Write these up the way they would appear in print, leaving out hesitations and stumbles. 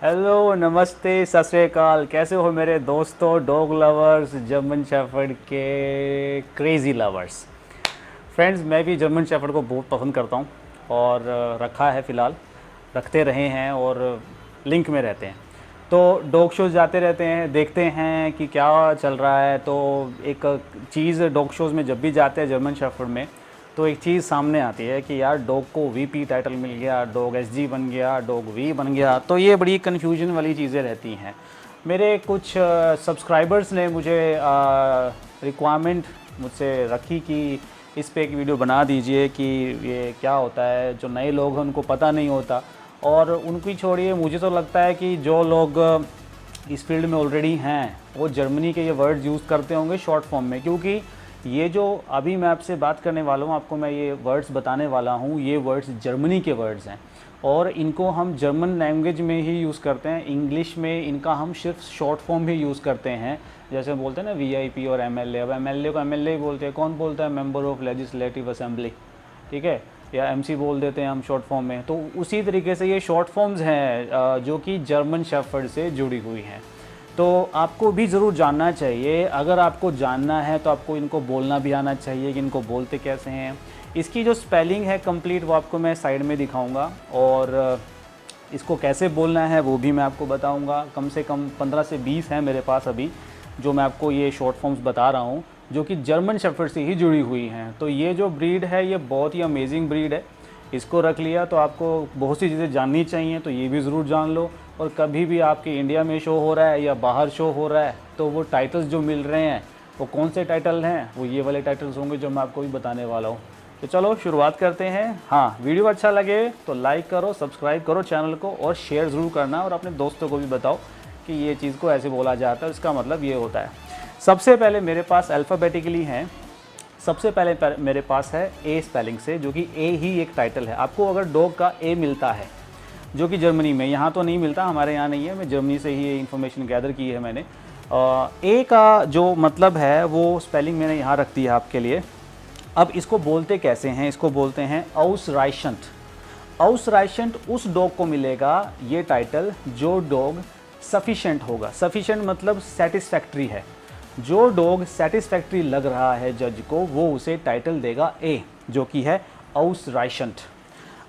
Hello, नमस्ते, सत श्री अकाल। कैसे हो मेरे दोस्तों, डॉग लवर्स, जर्मन शेफर्ड के क्रेज़ी लवर्स। फ्रेंड्स, मैं भी जर्मन शेफर्ड को बहुत पसंद करता हूँ और रखा है फ़िलहाल, रखते रहे हैं और लिंक में रहते हैं। तो डॉग शोज़ जाते रहते हैं, देखते हैं कि क्या चल रहा है। तो एक चीज़ डॉग शोज़ में जब भी जाते हैं जर्मन शेफर्ड में, तो एक चीज़ सामने आती है कि यार डॉग को वीपी टाइटल मिल गया, डॉग एसजी बन गया, डॉग वी बन गया। तो ये बड़ी कन्फ्यूजन वाली चीज़ें रहती हैं। मेरे कुछ सब्सक्राइबर्स ने मुझे रिक्वायरमेंट मुझसे रखी कि इस पे एक वीडियो बना दीजिए कि ये क्या होता है। जो नए लोग हैं उनको पता नहीं होता, और उनकी छोड़िए, मुझे तो लगता है कि जो लोग इस फील्ड में ऑलरेडी हैं वो जर्मनी के ये वर्ड्स यूज़ करते होंगे शॉर्ट फॉर्म में, क्योंकि ये जो अभी मैं आपसे बात करने वाला हूँ, आपको मैं ये वर्ड्स बताने वाला हूँ, ये वर्ड्स जर्मनी के वर्ड्स हैं और इनको हम जर्मन लैंग्वेज में ही यूज़ करते हैं। इंग्लिश में इनका हम सिर्फ शॉर्ट फॉर्म ही यूज़ करते हैं। जैसे बोलते हैं ना वीआईपी और एमएलए, अब एमएलए को एमएलए ही बोलते हैं। कौन बोलता है? मेंबर ऑफ लेजिस्लेटिव असेंबली, ठीक है, या एमसी बोल देते हैं हम शॉर्ट फॉर्म में। तो उसी तरीके से ये शॉर्ट फॉर्म्स हैं जो कि जर्मन शेफर्ड से जुड़ी हुई हैं। तो आपको भी ज़रूर जानना चाहिए। अगर आपको जानना है तो आपको इनको बोलना भी आना चाहिए कि इनको बोलते कैसे हैं। इसकी जो स्पेलिंग है कंप्लीट, वो आपको मैं साइड में दिखाऊंगा, और इसको कैसे बोलना है वो भी मैं आपको बताऊंगा। कम से कम 15 से 20 हैं मेरे पास अभी, जो मैं आपको ये शॉर्ट फॉर्म्स बता रहा हूँ, जो कि जर्मन शेफर्ड से ही जुड़ी हुई हैं। तो ये जो ब्रीड है ये बहुत ही अमेजिंग ब्रीड है। इसको रख लिया तो आपको बहुत सी चीज़ें जाननी चाहिए, तो ये भी ज़रूर जान लो। और कभी भी आपके इंडिया में शो हो रहा है या बाहर शो हो रहा है, तो वो टाइटल्स जो मिल रहे हैं वो कौन से टाइटल हैं, वो ये वाले टाइटल्स होंगे जो मैं आपको भी बताने वाला हूँ। तो चलो शुरुआत करते हैं। हाँ, वीडियो अच्छा लगे तो लाइक करो, सब्सक्राइब करो चैनल को, और शेयर ज़रूर करना, और अपने दोस्तों को भी बताओ कि ये चीज़ को ऐसे बोला जाता है, इसका मतलब ये होता है। सबसे पहले मेरे पास अल्फ़ाबेटिकली हैं। सबसे पहले मेरे पास है ए स्पेलिंग से, जो कि ए ही एक टाइटल है। आपको अगर डॉग का ए मिलता है, जो कि जर्मनी में, यहाँ तो नहीं मिलता, हमारे यहाँ नहीं है, मैं जर्मनी से ही ये इन्फॉर्मेशन गैदर की है मैंने। ए का जो मतलब है वो स्पेलिंग मैंने यहाँ रख दी है आपके लिए। अब इसको बोलते कैसे हैं? इसको बोलते हैं आउसराइशंट। आउसराइशंट उस डॉग को मिलेगा ये टाइटल जो डॉग सफिशेंट होगा। सफिशेंट मतलब सेटिस्फैक्ट्री है। जो डॉग सेटिस्फैक्ट्री लग रहा है जज को, वो उसे टाइटल देगा ए, जो कि है आउसराइशंट।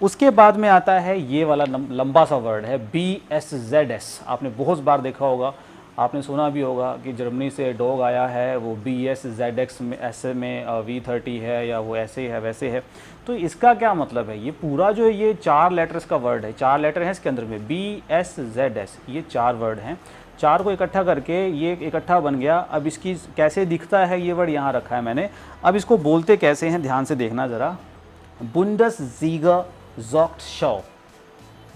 उसके बाद में आता है ये वाला लंबा सा वर्ड है BSZS। आपने बहुत बार देखा होगा, आपने सुना भी होगा कि जर्मनी से डॉग आया है, वो BSZX में, ऐसे में V30 है, या वो ऐसे है वैसे है। तो इसका क्या मतलब है? ये पूरा जो ये 4 लेटर्स का वर्ड है, 4 लेटर हैं इसके अंदर में, BSZS, ये 4 वर्ड हैं। 4 को इकट्ठा करके ये इकट्ठा बन गया। अब इसकी कैसे दिखता है, ये वर्ड यहाँ रखा है मैंने। अब इसको बोलते कैसे हैं, ध्यान से देखना ज़रा। बुंडसलीगा ज़ॉक्टशौ,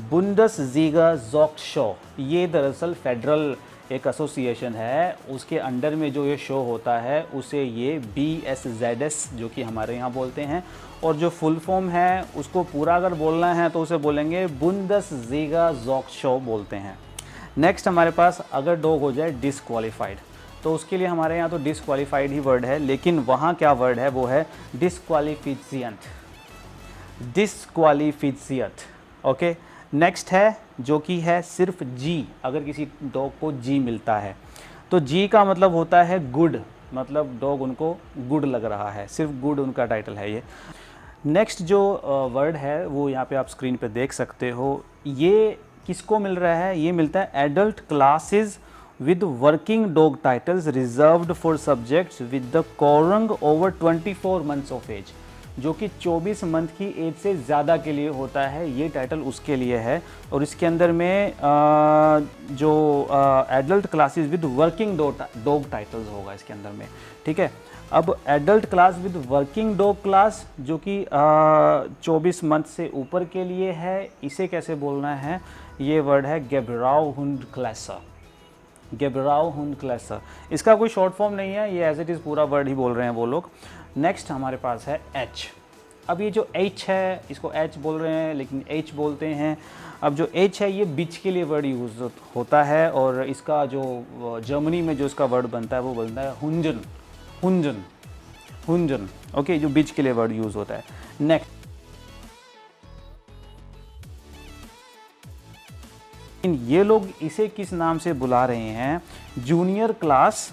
बुंडसलीगा ज़ॉक्टशौ, ये दरअसल फेडरल एक एसोसिएशन है, उसके अंडर में जो ये शो होता है उसे ये BSZS, जो कि हमारे यहाँ बोलते हैं। और जो फुल फॉर्म है उसको पूरा अगर बोलना है तो उसे बोलेंगे बुंडसलीगा ज़ॉक्टशौ बोलते हैं। नेक्स्ट हमारे पास अगर डॉग हो जाए डिसक्वालीफाइड, तो उसके लिए हमारे यहाँ तो डिसक्वालीफाइड ही वर्ड है, लेकिन वहाँ क्या वर्ड है, वो है डिसक्वालिफिशियंट, डिसक्वालिफिशियंट। ओके, नेक्स्ट है जो कि है सिर्फ जी। अगर किसी डॉग को जी मिलता है तो जी का मतलब होता है गुड, मतलब डॉग उनको गुड लग रहा है, सिर्फ गुड उनका टाइटल है ये। नेक्स्ट जो वर्ड है वो यहाँ पे आप स्क्रीन पे देख सकते हो। ये किसको मिल रहा है? ये मिलता है adult classes with working dog titles reserved for subjects with the कोरंग ओवर 24 मंथ्स ऑफ एज, जो कि 24 मंथ की एज से ज़्यादा के लिए होता है। ये टाइटल उसके लिए है। और इसके अंदर में जो adult classes with working dog titles होगा इसके अंदर में, ठीक है। अब adult class with working dog class, जो कि 24 मंथ से ऊपर के लिए है, इसे कैसे बोलना है? ये वर्ड है गेबराउ हुंड क्लासा, गेबराउ हुंड क्लासा। इसका कोई शॉर्ट फॉर्म नहीं है, ये एज इट इज़ पूरा वर्ड ही बोल रहे हैं वो लोग। नेक्स्ट हमारे पास है एच। अब ये जो एच है, इसको एच बोल रहे हैं लेकिन एच बोलते हैं। अब जो एच है ये बिच के लिए वर्ड यूज़ होता है, और इसका जो जर्मनी में जो इसका वर्ड बनता है वो बनता है हुंजन, हुंजन, हुंजन। ओके, जो बिच के लिए वर्ड यूज़ होता है। नेक्स्ट ये लोग इसे किस नाम से बुला रहे हैं? Junior class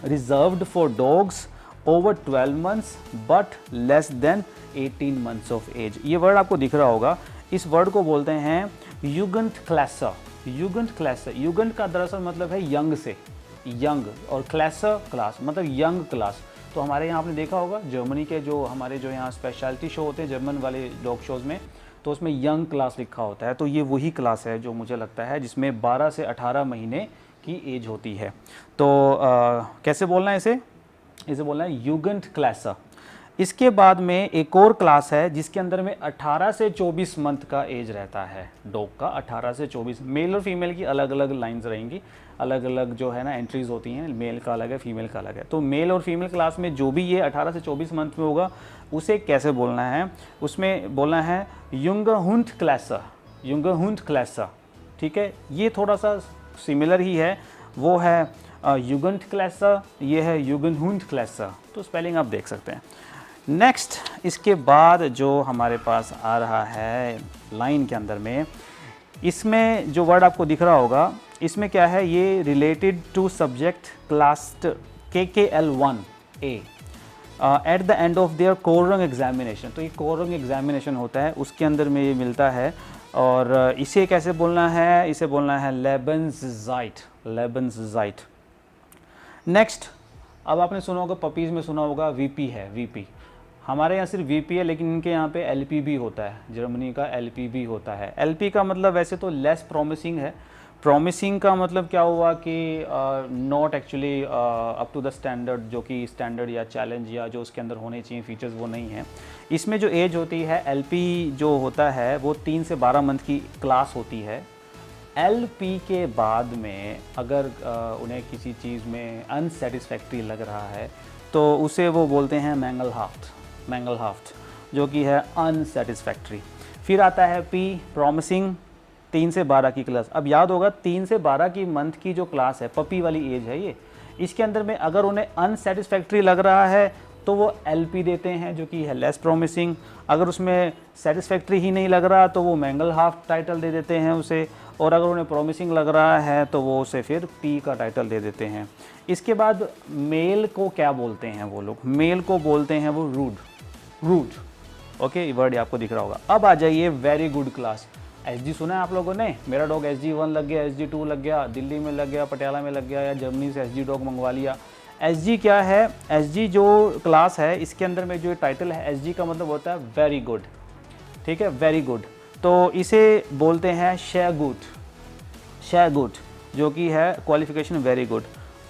reserved for dogs over 12 months but less than 18 months of age. ये वर्ड आपको दिख रहा होगा, इस वर्ड को बोलते हैं युगंडक्लासे। युगंडक्लासे, युगंड का दरअसल मतलब है यंग से, यंग, और क्लासे क्लास मतलब यंग क्लास। तो हमारे यहाँ आपने देखा होगा जर्मनी के जो हमारे जो यहाँ स्पेशलिटी शो होते हैं जर्मन वाले डॉग शोज़ में, तो उसमें यंग क्लास लिखा होता है। तो ये वही क्लास है जो मुझे लगता है जिसमें 12 से 18 महीने की एज होती है। तो कैसे बोलना है इसे? इसे बोलना है युगंडक्लासे। इसके बाद में एक और क्लास है जिसके अंदर में 18 से 24 मंथ का एज रहता है डॉग का। 18 से 24, मेल और फीमेल की अलग अलग लाइंस रहेंगी, अलग अलग जो है ना एंट्रीज होती हैं, मेल का अलग है, फीमेल का अलग है। तो मेल और फीमेल क्लास में जो भी ये 18 से 24 मंथ में होगा उसे कैसे बोलना है? उसमें बोलना है युंगहुंडक्लासे, युंगहुंडक्लासे। ठीक है, ये थोड़ा सा सिमिलर ही है, वो है युगंडक्लासे, ये है युगंहुंडक्लासे। तो स्पेलिंग आप देख सकते हैं। नेक्स्ट इसके बाद जो हमारे पास आ रहा है लाइन के अंदर में, इसमें जो वर्ड आपको दिख रहा होगा, इसमें क्या है? ये related to subject class KKL1A at the end of their कोरंग एग्जामिनेशन। तो ये कोरंग एग्जामिनेशन होता है, उसके अंदर में ये मिलता है। और इसे कैसे बोलना है? इसे बोलना है लेबेंसज़ाइट, लेबेंसज़ाइट। नेक्स्ट, अब आपने सुना होगा, पपीज़ में सुना होगा VP है, VP। हमारे यहाँ सिर्फ VP है, लेकिन इनके यहाँ पे LP भी होता है, जर्मनी का LP भी होता है। LP का मतलब वैसे तो लेस प्रॉमिसिंग है। प्रॉमिसिंग का मतलब क्या हुआ कि not actually up to the standard, जो कि स्टैंडर्ड या चैलेंज या जो उसके अंदर होने चाहिए फीचर्स वो नहीं है। इसमें जो एज होती है LP जो होता है वो 3 से 12 मंथ की क्लास होती है। LP के बाद में अगर उन्हें किसी चीज़ में अनसेटिस्फैक्ट्री लग रहा है तो उसे वो बोलते हैं मैंगलहाफ्ट, मैंगलहाफ्ट, जो कि है अनसेटिस्फैक्ट्री। फिर आता है P, प्रॉमिसिंग, 3 से 12 की क्लास। अब याद होगा 3 से 12 की मंथ की जो क्लास है, पपी वाली एज है ये, इसके अंदर में अगर उन्हें अनसेटिस्फैक्ट्री लग रहा है तो वो LP देते हैं, जो कि है लेस प्रॉमिसिंग। अगर उसमें सेटिस्फैक्ट्री ही नहीं लग रहा तो वो मैंगलहाफ्ट टाइटल दे देते हैं उसे, और अगर उन्हें प्रॉमिसिंग लग रहा है तो वो उसे फिर P का टाइटल दे देते हैं। इसके बाद मेल को क्या बोलते हैं वो लोग? मेल को बोलते हैं वो रूड, रूड। ओके, वर्ड आपको दिख रहा होगा। अब आ जाइए वेरी गुड क्लास। SG सुना है आप लोगों ने? मेरा डॉग SG1 लग गया, SG2 लग गया, दिल्ली में लग गया, पटियाला में लग गया, या जर्मनी से SG डॉग मंगवा लिया। SG क्या है? SG जो क्लास है इसके अंदर में जो टाइटल है SG का मतलब होता है वेरी गुड। ठीक है, वेरी गुड। तो इसे बोलते हैं शेगुट, शेगुट, जो कि है क्वालिफिकेशन वेरी गुड।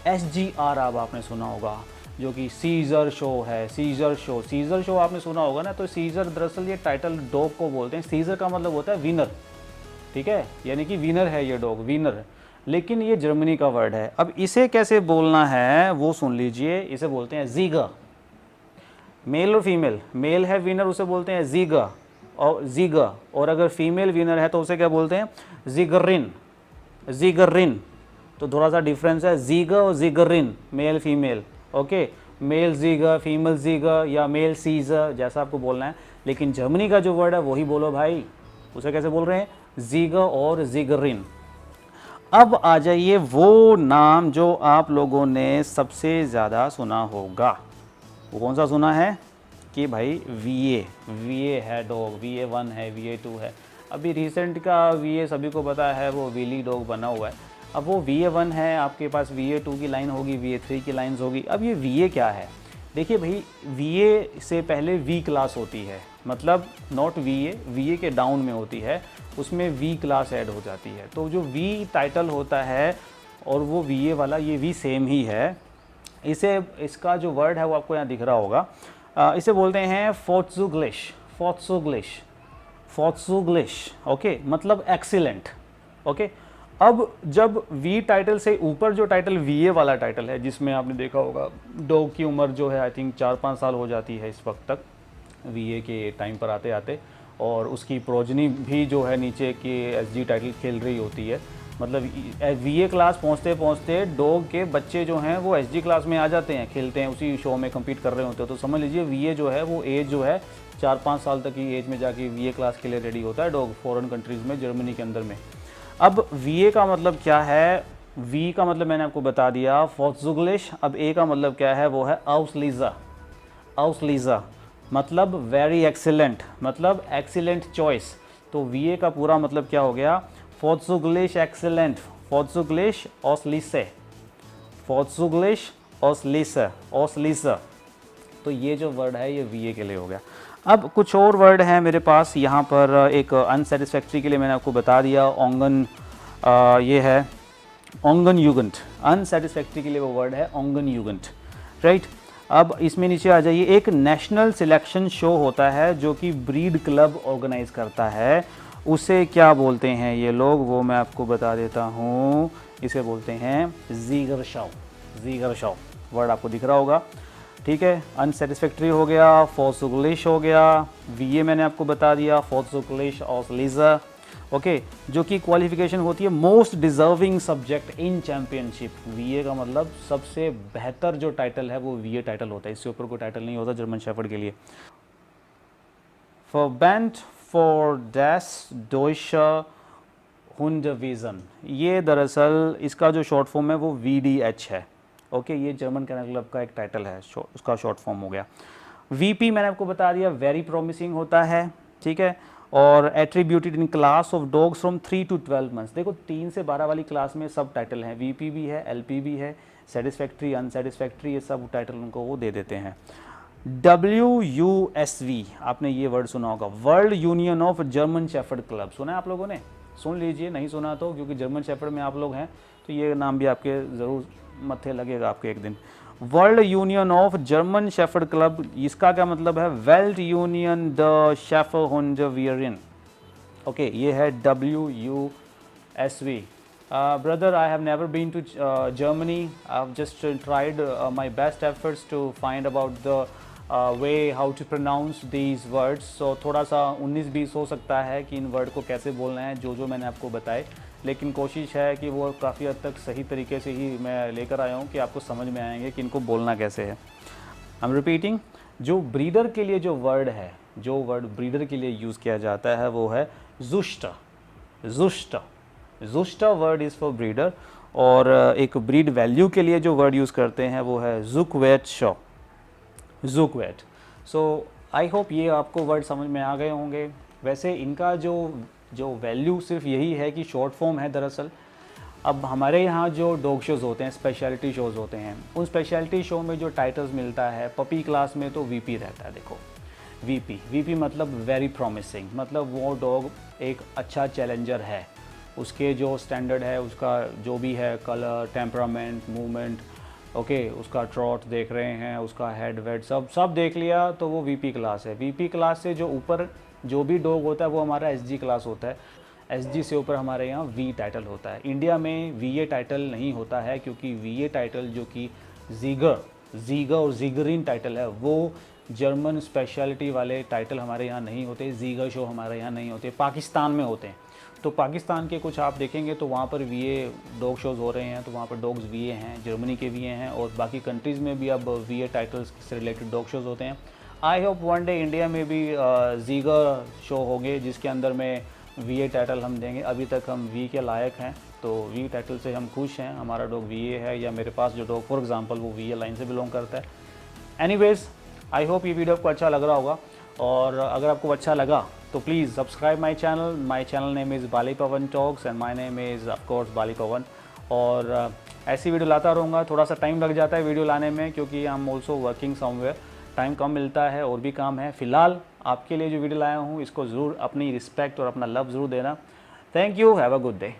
SGR अब आपने सुना होगा, जो कि सीजर शो है, सीजर शो। सीजर शो आपने सुना होगा ना? तो सीजर दरअसल ये टाइटल डॉग को बोलते हैं। सीजर का मतलब होता है विनर, ठीक है, यानी कि विनर है ये डॉग, विनर। लेकिन ये जर्मनी का वर्ड है। अब इसे कैसे बोलना है वो सुन लीजिए। इसे बोलते हैं ज़ीगर, मेल और फीमेल। मेल है विनर, उसे बोलते हैं ज़ीगर और ज़ीगर, और अगर फीमेल विनर है तो उसे क्या बोलते हैं? ज़ीगरिन, ज़ीगरिन। तो थोड़ा सा डिफरेंस है, ज़ीगर और ज़ीगरिन, मेल फीमेल। ओके, मेल ज़ीगर, फीमेल ज़ीगर, या मेल सीजर, जैसा आपको बोलना है। लेकिन जर्मनी का जो वर्ड है वही बोलो भाई। उसे कैसे बोल रहे हैं? ज़ीगर और ज़ीगरिन। अब आ जाइए वो नाम जो आप लोगों ने सबसे ज़्यादा सुना होगा। वो कौन सा सुना है? कि भाई VA है डॉग, VA1 है, VA2 है। अभी रिसेंट का VA सभी को पता है, वो विली डॉग बना हुआ है। अब वो VA1 है, आपके पास VA2 की लाइन होगी, VA3 की लाइन्स होगी। अब ये VA क्या है? देखिए भाई, VA से पहले V क्लास होती है, मतलब नॉट VA के डाउन में होती है, उसमें V क्लास ऐड हो जाती है। तो जो V टाइटल होता है और वो VA वाला, ये V सेम ही है। इसे, इसका जो वर्ड है वो आपको यहाँ दिख रहा होगा। इसे बोलते हैं फोर्ट्जुग्लिश, फोर्ट्जुग्लिश, फोर्ट्जुग्लिश। ओके, मतलब एक्सीलेंट। ओके, अब जब V टाइटल से ऊपर जो टाइटल VA वाला टाइटल है, जिसमें आपने देखा होगा डॉग की उम्र जो है आई थिंक 4-5 साल हो जाती है इस वक्त तक VA के टाइम पर आते आते, और उसकी प्रोजनी भी जो है नीचे की SG टाइटल खेल रही होती है। मतलब VA क्लास पहुंचते पहुंचते डॉग के बच्चे जो हैं वो SG क्लास में आ जाते हैं, खेलते हैं, उसी शो में कम्पीट कर रहे होते हैं। तो समझ लीजिए VA जो है वो एज जो है 4-5 साल तक की एज में जाके VA क्लास के लिए रेडी होता है डॉग, फॉरेन कंट्रीज़ में, जर्मनी के अंदर में। अब वी का मतलब क्या है, वी का मतलब मैंने आपको बता दिया फोर्टजुगलिश। अब ए का मतलब क्या है, वो है आउसलीजा। आउसलीजा मतलब वेरी एक्सीलेंट, मतलब एक्सीलेंट चॉइस। तो वी का पूरा मतलब क्या हो गया, फोर्टजुगलिश एक्सीलेंट, फोर्टजुगलिश ऑसलीसे, फोर्टजुगलिश ऑसलीसा, ऑसलीसा। तो ये जो वर्ड है ये वी के लिए हो गया। अब कुछ और वर्ड हैं मेरे पास यहाँ पर। एक अनसेटिस्फैक्ट्री के लिए मैंने आपको बता दिया, ओंगन, ये है ओंगन युगंट। अनसेटिस्फैक्ट्री के लिए वो वर्ड है ओंगन युगंट, राइट। अब इसमें नीचे आ जाइए, एक नेशनल सिलेक्शन शो होता है जो कि ब्रीड क्लब ऑर्गेनाइज करता है, उसे क्या बोलते हैं ये लोग, वो मैं आपको बता देता हूँ। इसे बोलते हैं Jigar show, Jigar show. Word आपको दिख रहा होगा, ठीक है। अनसेटिस्फैक्ट्री हो गया, फोर्टजुगलिश हो गया, वीए मैंने आपको बता दिया, फोर्टजुगलिश ऑसलीजा, ओके। जो कि क्वालिफिकेशन होती है most deserving subject in championship. वीए का मतलब सबसे बेहतर जो टाइटल है वो वीए टाइटल होता है, इससे ऊपर कोई टाइटल नहीं होता जर्मन शेफर्ड के लिए। फॉरबैंड फॉर डैश डोइशर हुंडविजन, ये दरअसल इसका जो शॉर्ट फॉर्म है वो VDH है, ओके। ये जर्मन कैनल क्लब का एक टाइटल है, उसका शॉर्ट फॉर्म हो गया। VP मैंने आपको बता दिया वेरी प्रॉमिसिंग होता है, ठीक है। और attributed in class of dogs from 3 to 12 months. देखो 3 से 12 वाली क्लास में सब टाइटल हैं, VP भी है, LP भी है, सेटिस्फैक्ट्री, अनसेटिस्फैक्ट्री, ये सब टाइटल उनको वो दे देते हैं। WUSV आपने ये वर्ड सुना होगा, world union of German shepherd club. सुना है आप लोगों ने, सुन लीजिए, नहीं सुना तो, क्योंकि जर्मन शेफर्ड में आप लोग हैं तो ये नाम भी आपके ज़रूर मत्थे लगेगा आपके एक दिन। World union of German shepherd club, इसका क्या मतलब है, वेल्ट यूनियन द शेफरहुंडवियरिन, ओके। ये है WUSV। Brother, I have never been to Germany, I have just tried my best efforts to find about the way how to pronounce these words. So थोड़ा सा 19-20 हो सकता है कि इन वर्ड को कैसे बोलना है, जो मैंने आपको बताए, लेकिन कोशिश है कि वो काफ़ी हद तक सही तरीके से ही मैं लेकर आया हूँ कि आपको समझ में आएंगे कि इनको बोलना कैसे है। आई एम रिपीटिंग, जो ब्रीडर के लिए जो वर्ड है, जो वर्ड ब्रीडर के लिए यूज़ किया जाता है वो है जुस्टा, जुस्टा, जुस्टा वर्ड इज़ फॉर ब्रीडर। और एक ब्रीड वैल्यू के लिए जो वर्ड यूज़ करते हैं वो है जुकवेट शो, जुकवेट। सो आई होप ये आपको वर्ड समझ में आ गए होंगे। वैसे इनका जो वैल्यू सिर्फ यही है कि शॉर्ट फॉर्म है दरअसल। अब हमारे यहाँ जो डॉग शोज़ होते हैं, स्पेशलिटी शोज़ होते हैं, उन स्पेशलिटी शो में जो टाइटल्स मिलता है, पपी क्लास में तो VP रहता है। देखो VP मतलब वेरी प्रॉमिसिंग, मतलब वो डॉग एक अच्छा चैलेंजर है, उसके जो स्टैंडर्ड है, उसका जो भी है, कलर, टेम्परामेंट, मूवमेंट, ओके, उसका ट्रॉट देख रहे हैं, उसका हेड वेड सब देख लिया तो वो VP क्लास है। VP क्लास से जो ऊपर जो भी डॉग होता है वो हमारा SG क्लास होता है। SG से ऊपर हमारे यहाँ V टाइटल होता है। इंडिया में VA टाइटल नहीं होता है, क्योंकि VA टाइटल जो कि जीगर और जीगरिन टाइटल है, वो जर्मन स्पेशलिटी वाले टाइटल हमारे यहाँ नहीं होते। जीगर शो हमारे यहाँ नहीं होते, पाकिस्तान में होते हैं। तो पाकिस्तान के कुछ आप देखेंगे तो वहाँ पर VA डॉग शोज़ हो रहे हैं, तो वहाँ पर डॉग्स VA हैं, जर्मनी के VA हैं, और बाकी कंट्रीज़ में भी अब VA टाइटल्स से रिलेटेड डॉग शोज़ होते हैं। I hope one day India में भी जीगर शो होंगे जिसके अंदर में VA टाइटल हम देंगे। अभी तक हम V के लायक हैं, तो V टाइटल से हम खुश हैं। हमारा डॉग VA है, या मेरे पास जो डॉग फॉर एग्जांपल वो VA लाइन से बिलोंग करता है। एनीवेज, आई होप ये वीडियो आपको अच्छा लग रहा होगा, और अगर आपको अच्छा लगा तो please subscribe my channel. My channel name is Bali Pawan talks and my name is of course Bali Pawan. और ऐसी वीडियो लाता रहूँगा। थोड़ा सा टाइम लग जाता है वीडियो लाने में, क्योंकि I am also working somewhere, time कम मिलता है और भी काम है। फ़िलहाल आपके लिए जो वीडियो लाया हूँ इसको ज़रूर अपनी रिस्पेक्ट और अपना लव ज़रूर देना। Thank you, have a good day.